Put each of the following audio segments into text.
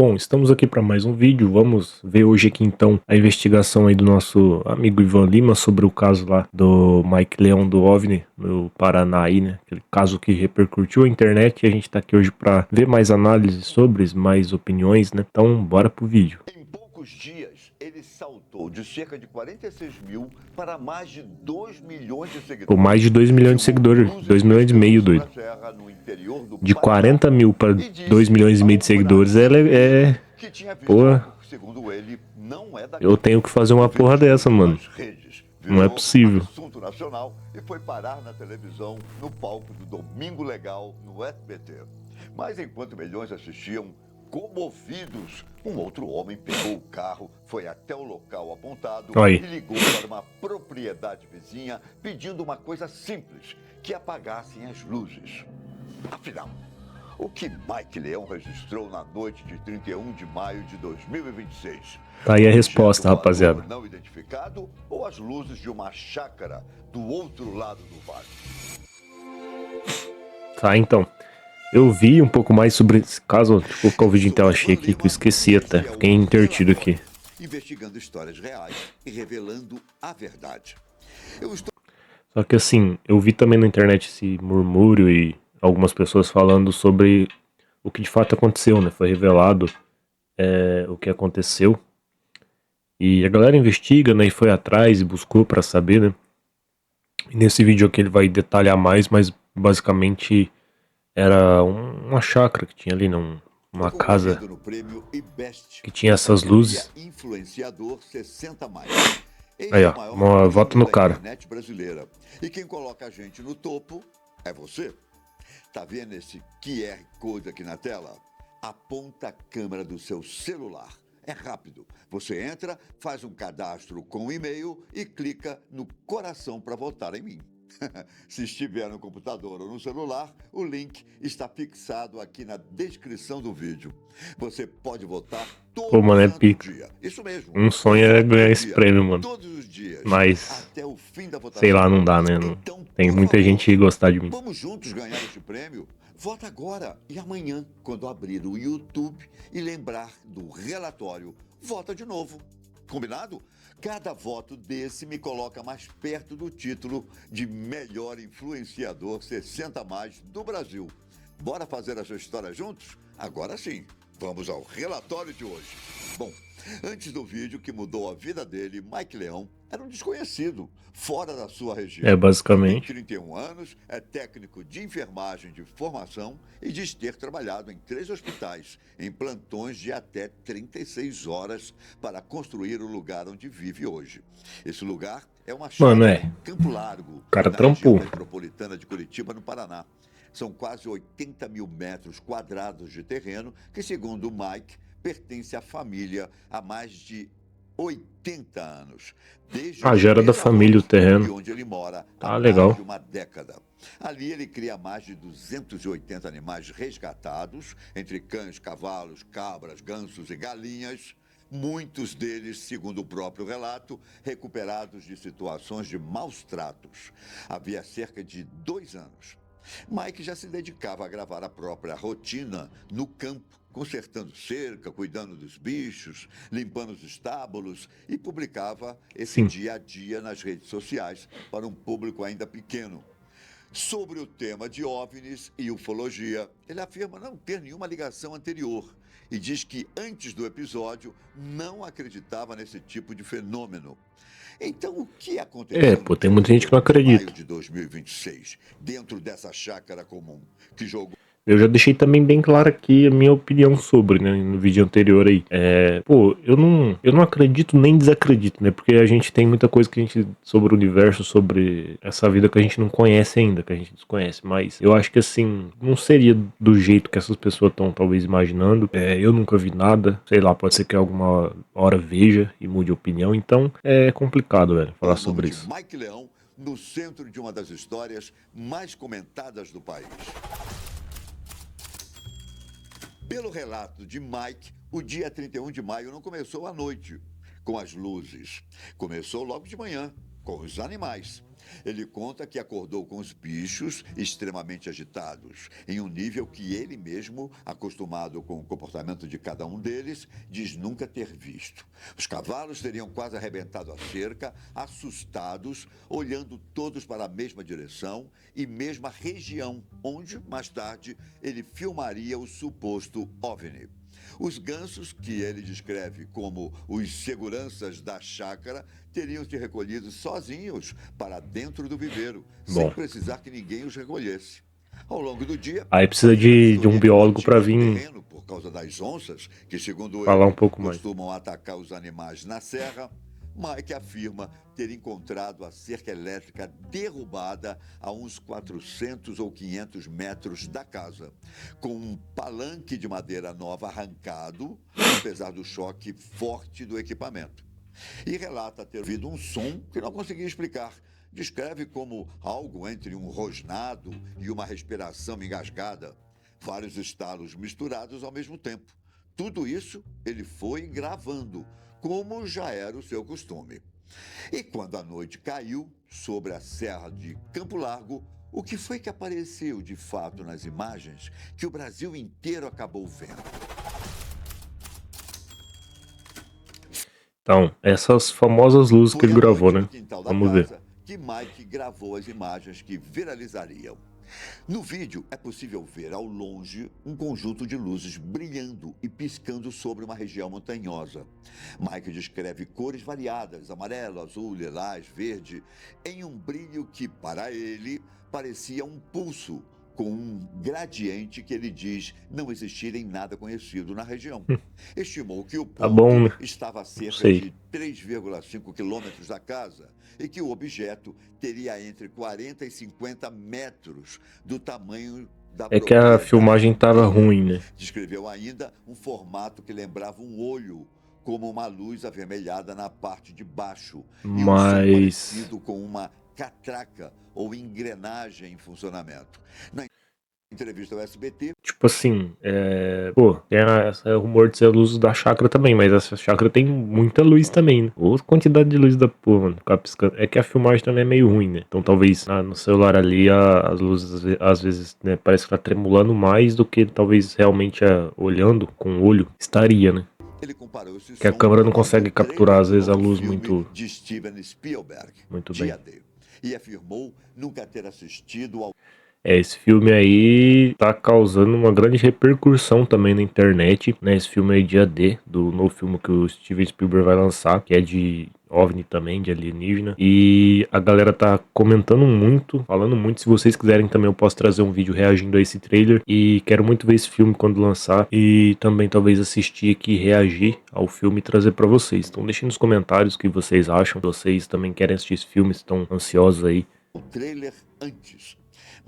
Bom, estamos aqui para mais um vídeo. Vamos ver hoje aqui então a investigação aí do nosso amigo Ivan Lima sobre o caso lá do Mike Leão do OVNI no Paraná aí, né? Aquele caso que repercutiu a internet e a gente tá aqui hoje para ver mais análises sobre, mais opiniões, né? Então, bora pro vídeo. Em poucos dias, ele saltou de cerca de 46 mil para mais de 2 milhões de seguidores. Pô, mais de 2 milhões de seguidores, 2 milhões e meio, doido. De 40 mil para 2 milhões e meio de seguidores, ela é... Pô, eu tenho que fazer uma porra dessa, mano. Não é possível. Assunto nacional e foi parar na televisão no palco do Domingo Legal no SBT. Mas enquanto milhões assistiam, comovidos, um outro homem pegou o carro, foi até o local apontado e ligou para uma propriedade vizinha pedindo uma coisa simples, que apagassem as luzes. Afinal, o que Mike Leão registrou na noite de 31 de maio de 2026? Tá aí a resposta, rapaziada. Não identificado ou as luzes de uma chácara do outro lado do vale? Tá, então. Eu vi um pouco mais sobre esse caso. Deixa eu colocar o vídeo em tela cheia aqui, que eu esqueci até. Fiquei intertido aqui. Investigando histórias reais e revelando a verdade. Só que assim, eu vi também na internet esse murmúrio e algumas pessoas falando sobre o que de fato aconteceu, né? Foi revelado o que aconteceu. E a galera investiga, né? E foi atrás e buscou pra saber, né? E nesse vídeo aqui ele vai detalhar mais, mas basicamente era uma chácara que tinha ali, né? Uma casa que tinha essas luzes. Aí, ó, uma voto no cara. E quem coloca a gente no topo é você. Tá vendo esse QR Code aqui na tela? Aponta a câmera do seu celular. É rápido. Você entra, faz um cadastro com o e-mail e clica no coração para votar em mim. Se estiver no computador ou no celular, o link está fixado aqui na descrição do vídeo. Você pode votar todo dia. Isso mesmo. Um sonho é ganhar esse prêmio, mano. Todos os dias. Mas, até o fim da votação. sei lá, não dá, né? Não... Então, tem muita gente que gostar de mim. Vamos juntos ganhar este prêmio? Vota agora e amanhã, quando abrir o YouTube e lembrar do relatório, vota de novo. Combinado? Cada voto desse me coloca mais perto do título de melhor influenciador 60+ do Brasil. Bora fazer essa história juntos? Agora sim, vamos ao relatório de hoje. Bom, antes do vídeo que mudou a vida dele, Mike Leão era um desconhecido, fora da sua região. Basicamente. Tem 31 anos, é técnico de enfermagem de formação e diz ter trabalhado em 3 hospitais, em plantões de até 36 horas para construir o lugar onde vive hoje. Esse lugar é uma chácara em Campo Largo, cara na região trampou. metropolitana de Curitiba, no Paraná. São quase 80 mil metros quadrados de terreno que, segundo o Mike, pertence à família há mais de 80 anos. Desde já era da família o terreno. onde ele mora há legal. mais de uma década. Ali ele cria mais de 280 animais resgatados, entre cães, cavalos, cabras, gansos e galinhas. Muitos deles, segundo o próprio relato, recuperados de situações de maus tratos. Havia cerca de 2 anos. Mike já se dedicava a gravar a própria rotina no campo, consertando cerca, cuidando dos bichos, limpando os estábulos e publicava esse dia a dia nas redes sociais para um público ainda pequeno. Sobre o tema de OVNIs e ufologia, ele afirma não ter nenhuma ligação anterior e diz que antes do episódio não acreditava nesse tipo de fenômeno. Então, o que aconteceu? Tem muita gente que não acredita. Maio de 2026, dentro dessa chácara comum que jogou. Eu já deixei também bem claro aqui a minha opinião sobre, né, no vídeo anterior aí. Eu não acredito nem desacredito, né, porque a gente tem muita coisa que a gente, sobre o universo, sobre essa vida que a gente não conhece ainda, que a gente desconhece, mas eu acho que assim, não seria do jeito que essas pessoas estão talvez imaginando. Eu nunca vi nada, sei lá, pode ser que alguma hora veja e mude de opinião, então é complicado, velho, falar sobre isso. Mike Leão, no centro de uma das histórias mais comentadas do país. Pelo relato de Mike, o dia 31 de maio não começou à noite, com as luzes. Começou logo de manhã, com os animais. Ele conta que acordou com os bichos extremamente agitados, em um nível que ele mesmo, acostumado com o comportamento de cada um deles, diz nunca ter visto. Os cavalos teriam quase arrebentado a cerca, assustados, olhando todos para a mesma direção e mesma região, onde, mais tarde, ele filmaria o suposto OVNI. Os gansos, que ele descreve como os seguranças da chácara, teriam se recolhido sozinhos para dentro do viveiro, sem Bom, precisar que ninguém os recolhesse. Ao longo do dia, aí a precisa de um Defensoria biólogo para investiga o vir terreno por causa das onças, que, segundo falar um ele, pouco mais. costumam atacar os animais na serra. Mike afirma ter encontrado a cerca elétrica derrubada a uns 400 ou 500 metros da casa, com um palanque de madeira nova arrancado, apesar do choque forte do equipamento. E relata ter ouvido um som que não conseguia explicar. Descreve como algo entre um rosnado e uma respiração engasgada, vários estalos misturados ao mesmo tempo. Tudo isso ele foi gravando, como já era o seu costume. E quando a noite caiu sobre a serra de Campo Largo, o que foi que apareceu de fato nas imagens que o Brasil inteiro acabou vendo? Então, essas famosas luzes que Foi ele à gravou, noite, no né? quintal da Vamos ver. casa, que Mike gravou as imagens que viralizariam. No vídeo, é possível ver ao longe um conjunto de luzes brilhando e piscando sobre uma região montanhosa. Mike descreve cores variadas, amarelo, azul, lilás, verde, em um brilho que, para ele, parecia um pulso, com um gradiente que ele diz não existir em nada conhecido na região. Estimou que o Tá bom, ponto né? estava a Não cerca sei. de 3,5 quilômetros da casa e que o objeto teria entre 40 e 50 metros do tamanho da É que a propriedade filmagem tava inteira. ruim, né? Descreveu ainda um formato que lembrava um olho, como uma luz avermelhada na parte de baixo e um som Mas parecido com uma catraca ou engrenagem em funcionamento. Na entrevista ao SBT, tipo assim, pô, tem essa rumor de ser a luz da chácara também, mas essa chácara tem muita luz também, né? Ou quantidade de luz da porra, mano, ficar piscando. É que a filmagem também é meio ruim, né? Então talvez no celular ali as luzes às vezes, né, parece que tá tremulando mais do que talvez realmente olhando com o olho estaria, né? ele comparou esse Que a som câmera não ao do consegue capturar trailer às do vezes a novo luz filme muito, de Steven Spielberg, muito bem. Dia D, e afirmou nunca ter assistido ao Esse filme aí tá causando uma grande repercussão também na internet, né? Esse filme aí, Dia D, do novo filme que o Steven Spielberg vai lançar, que é de OVNI também, de alienígena. E a galera tá comentando muito, falando muito. Se vocês quiserem também eu posso trazer um vídeo reagindo a esse trailer. E quero muito ver esse filme quando lançar. E também talvez assistir aqui, reagir ao filme e trazer pra vocês. Então deixem nos comentários o que vocês acham. Se vocês também querem assistir esse filme, estão ansiosos aí. trailer antes.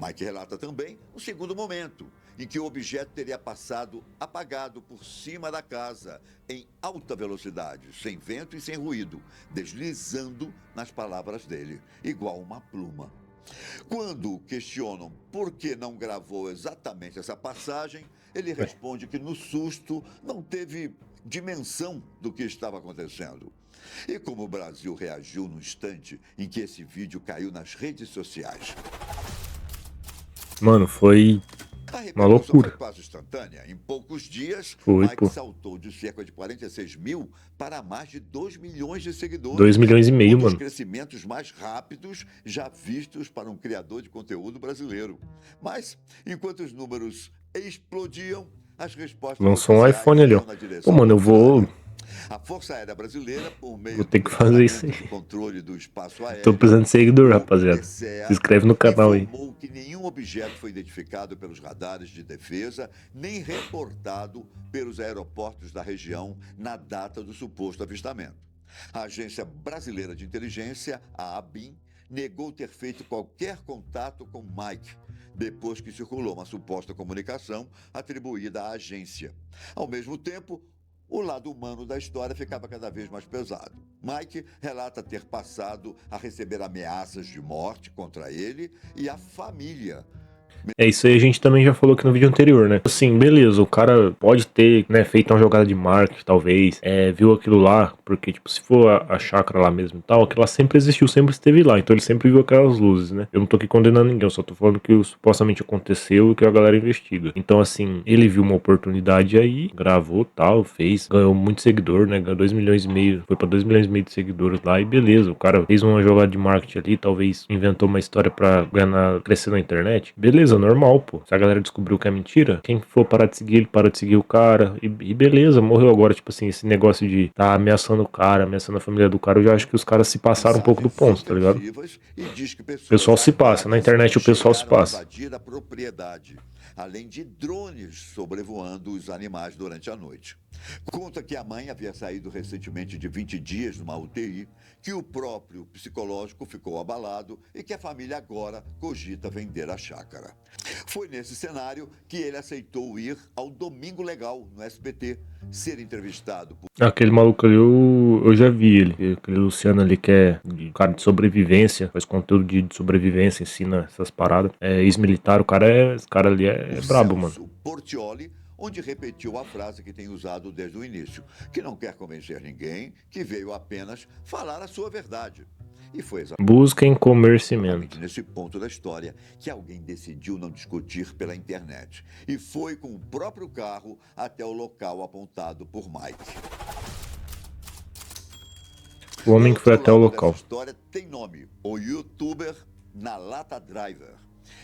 Mike relata também um segundo momento, em que o objeto teria passado apagado por cima da casa, em alta velocidade, sem vento e sem ruído, deslizando nas palavras dele, igual uma pluma. Quando o questionam por que não gravou exatamente essa passagem, ele responde que no susto não teve dimensão do que estava acontecendo. E como o Brasil reagiu no instante em que esse vídeo caiu nas redes sociais? Mano, foi A uma repercussão foi loucura. quase instantânea. Em poucos dias, Foi, Mike pô. saltou de cerca de 46 mil para mais de 2 milhões de 2 seguidores. milhões e Um meio, dos mano. crescimentos mais rápidos já vistos para um criador de conteúdo brasileiro. Mas, enquanto os números explodiam, as respostas Lançou um oficiais iPhone ali, ó. iam na Pô, direção mano, eu vou, contrária. A Força Aérea Brasileira, por vou meio ter do que fazer isso Departamento aí. de Controle do Espaço Tô Aéreo, precisando de seguidor, o rapaziada. Se DCEA, inscreve no canal aí. informou que nenhum objeto foi identificado pelos radares de defesa, nem reportado pelos aeroportos da região na data do suposto avistamento. A Agência Brasileira de Inteligência, a ABIN, negou ter feito qualquer contato com Mike, depois que circulou uma suposta comunicação atribuída à agência. Ao mesmo tempo, o lado humano da história ficava cada vez mais pesado. Mike relata ter passado a receber ameaças de morte contra ele e a família, É isso aí, a gente também já falou aqui no vídeo anterior, né? Assim, beleza, o cara pode ter, né, feito uma jogada de marketing, talvez, viu aquilo lá, porque, tipo, se for a chácara lá mesmo e tal, aquilo lá sempre existiu, sempre esteve lá, então ele sempre viu aquelas luzes, né? Eu não tô aqui condenando ninguém, eu só tô falando que supostamente aconteceu e que a galera investiga. Então, assim, ele viu uma oportunidade aí, gravou tal, fez, ganhou muito seguidor, né? Ganhou 2,5 milhões, foi pra 2,5 milhões de seguidores lá e beleza, o cara fez uma jogada de marketing ali, talvez inventou uma história pra ganhar, crescer na internet, beleza, normal, pô. Se a galera descobriu que é mentira, quem for parar de seguir ele, para de seguir o cara. E beleza, morreu agora. Tipo assim, esse negócio de tá ameaçando o cara, ameaçando a família do cara, eu já acho que os caras se passaram um pouco do Mensagens ponto, tá ligado? ofensivas e diz que O pessoal pessoas se passa. Na armadas internet o pessoal se chegaram a passa. invadir a propriedade, além de drones sobrevoando os animais durante a noite. Conta que a mãe havia saído recentemente de 20 dias numa UTI, que o próprio psicológico ficou abalado e que a família agora cogita vender a chácara. Foi nesse cenário que ele aceitou ir ao Domingo Legal, no SBT, ser entrevistado por Aquele maluco ali, eu já vi ele. Aquele Luciano ali que é cara de sobrevivência, faz conteúdo de sobrevivência, ensina essas paradas. É ex-militar, esse cara ali é brabo, mano. Celso Portiolli, onde repetiu a frase que tem usado desde o início, que não quer convencer ninguém, que veio apenas falar a sua verdade. E foi Busquem exatamente comercimento. nesse ponto da história que alguém decidiu não discutir pela internet e foi com o próprio carro até o local apontado por Mike. O homem que foi Outro até o lado dessa local. história tem nome: o youtuber Nalata Driver.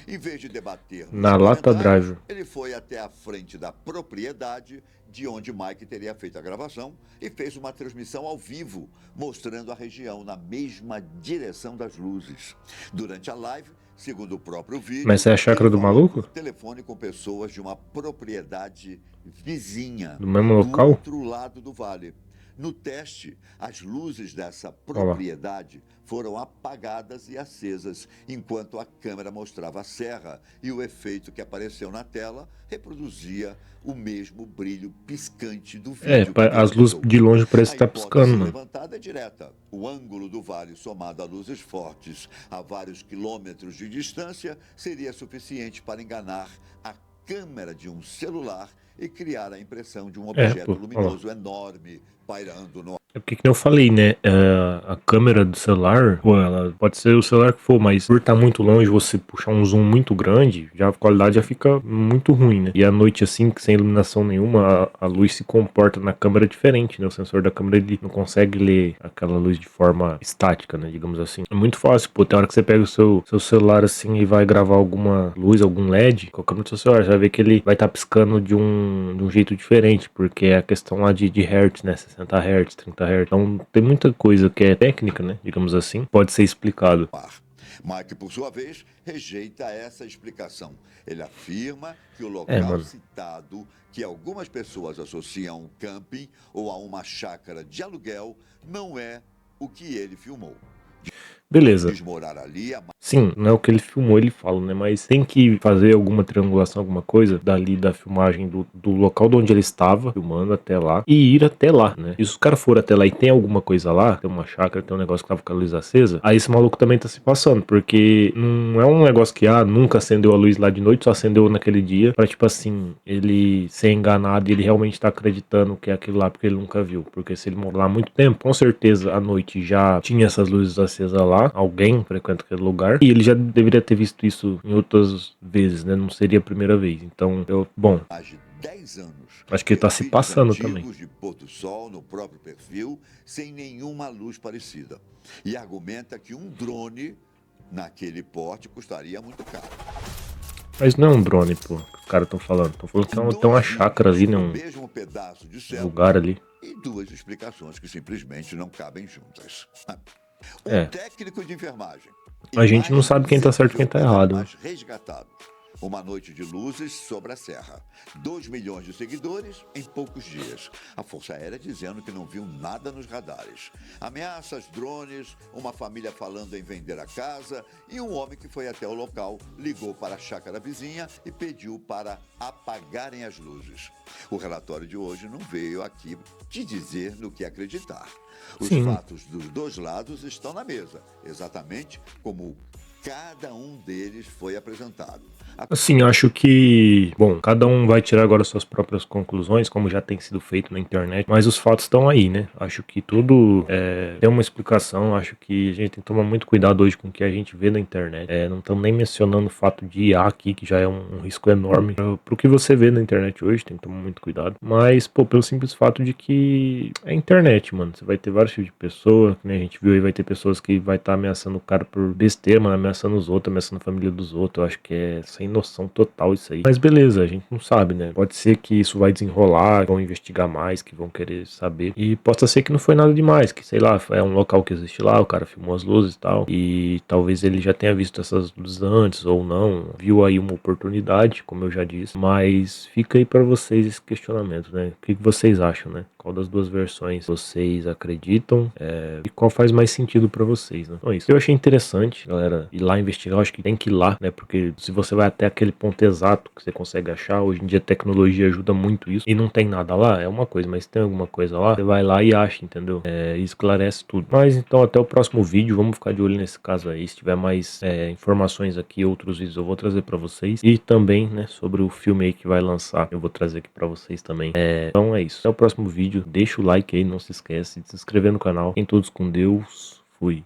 Em vez de debater nos Na Lata comentários, Drive. ele foi até a frente da propriedade de onde Mike teria feito a gravação e fez uma transmissão ao vivo, mostrando a região na mesma direção das luzes. Durante a live, segundo o próprio vídeo, Mas essa é a ele chácara do falou maluco? por telefone com pessoas de uma propriedade vizinha, Do mesmo do local? outro lado do vale. No teste, as luzes dessa Olha lá. propriedade foram apagadas e acesas, enquanto a câmera mostrava a serra e o efeito que apareceu na tela reproduzia o mesmo brilho piscante do vídeo que As luzes viralizou. de longe parece A que tá piscando, hipótese mano. levantada é direta. O ângulo do vale somado a luzes fortes a vários quilômetros de distância seria suficiente para enganar a câmera de um celular e criar a impressão de um objeto Pô, olha lá. luminoso enorme pairando no É porque que nem eu falei, né? A câmera do celular, pô, ela pode ser o celular que for, mas por estar muito longe, você puxar um zoom muito grande, já a qualidade já fica muito ruim, né? E à noite, assim, sem iluminação nenhuma, a luz se comporta na câmera diferente, né? O sensor da câmera ele não consegue ler aquela luz de forma estática, né? Digamos assim. É muito fácil, pô. Tem hora que você pega o seu celular assim e vai gravar alguma luz, algum LED com a câmera do seu celular, você vai ver que ele vai estar piscando de um jeito diferente, porque é a questão lá de hertz, né? 60 Hz, 30 Hz. Então tem muita coisa que é técnica, né? Digamos assim, pode ser explicado. ar. Mike, por sua vez, rejeita essa explicação. Ele afirma que o local Mano. citado, que algumas pessoas associam a um camping ou a uma chácara de aluguel, não é o que ele filmou. Beleza. Diz morar ali há Sim, não é o que ele filmou, ele fala, né? Mas tem que fazer alguma triangulação, alguma coisa dali da filmagem do local de onde ele estava filmando até lá e ir até lá, né? E se os caras forem até lá e tem alguma coisa lá, tem uma chácara, tem um negócio que tava com a luz acesa, aí esse maluco também tá se passando, porque não é um negócio que, nunca acendeu a luz lá de noite, só acendeu naquele dia, pra tipo assim, ele ser enganado e ele realmente tá acreditando que é aquilo lá porque ele nunca viu. Porque se ele morar lá há muito tempo, com certeza à noite já tinha essas luzes acesas lá, alguém frequenta aquele lugar. E ele já deveria ter visto isso em outras vezes, né? Não seria a primeira vez. Então, mais de 10 anos. acho que ele tá se Vídeos passando antigos também. de pôr do sol no próprio perfil, sem nenhuma luz parecida. E argumenta que um drone naquele porte custaria muito caro. Mas não é um drone, pô, que os caras estão falando. Estão falando que tem uma chácara ali, né? no Um mesmo pedaço de céu lugar ali. e duas explicações que simplesmente não cabem juntas. É. Técnico de enfermagem. A gente não sabe quem tá certo e quem tá errado, né? Resgatado. Uma noite de luzes sobre a serra. 2 milhões de seguidores em poucos dias. A Força Aérea dizendo que não viu nada nos radares. Ameaças, drones, uma família falando em vender a casa e um homem que foi até o local, ligou para a chácara vizinha e pediu para apagarem as luzes. O relatório de hoje não veio aqui te dizer no que acreditar. Os Sim. fatos dos dois lados estão na mesa, exatamente como Cada um deles foi apresentado. Assim, acho que, bom, cada um vai tirar agora suas próprias conclusões, como já tem sido feito na internet, mas os fatos estão aí, né? Acho que tudo tem uma explicação, acho que a gente tem que tomar muito cuidado hoje com o que a gente vê na internet. Não estamos nem mencionando o fato de IA aqui, que já é um risco enorme. Pro que você vê na internet hoje, tem que tomar muito cuidado. Mas, pô, pelo simples fato de que é internet, mano. Você vai ter vários tipos de pessoa, que nem a gente viu aí, vai ter pessoas que vai estar ameaçando o cara por besteira, mano, ameaçando os outros, ameaçando a família dos outros. Eu acho que é sem noção total isso aí. Mas beleza, a gente não sabe, né? Pode ser que isso vai desenrolar, vão investigar mais, que vão querer saber. E possa ser que não foi nada demais, que sei lá, é um local que existe lá, o cara filmou as luzes e tal. E talvez ele já tenha visto essas luzes antes ou não. Viu aí uma oportunidade, como eu já disse. Mas fica aí pra vocês esse questionamento, né? O que vocês acham, né? Qual das duas versões vocês acreditam? E qual faz mais sentido pra vocês, né? Então é isso. Eu achei interessante, galera, ir lá investigar. Eu acho que tem que ir lá, né? Porque se você vai até aquele ponto exato que você consegue achar, hoje em dia a tecnologia ajuda muito isso, e não tem nada lá, é uma coisa, mas se tem alguma coisa lá, você vai lá e acha, entendeu? E esclarece tudo. Mas então até o próximo vídeo, vamos ficar de olho nesse caso aí. Se tiver mais informações aqui, outros vídeos eu vou trazer pra vocês. E também, né, sobre o filme aí que vai lançar, eu vou trazer aqui pra vocês também. Então é isso. Até o próximo vídeo. Deixa o like aí, não se esquece de se inscrever no canal. Fiquem todos com Deus. Fui.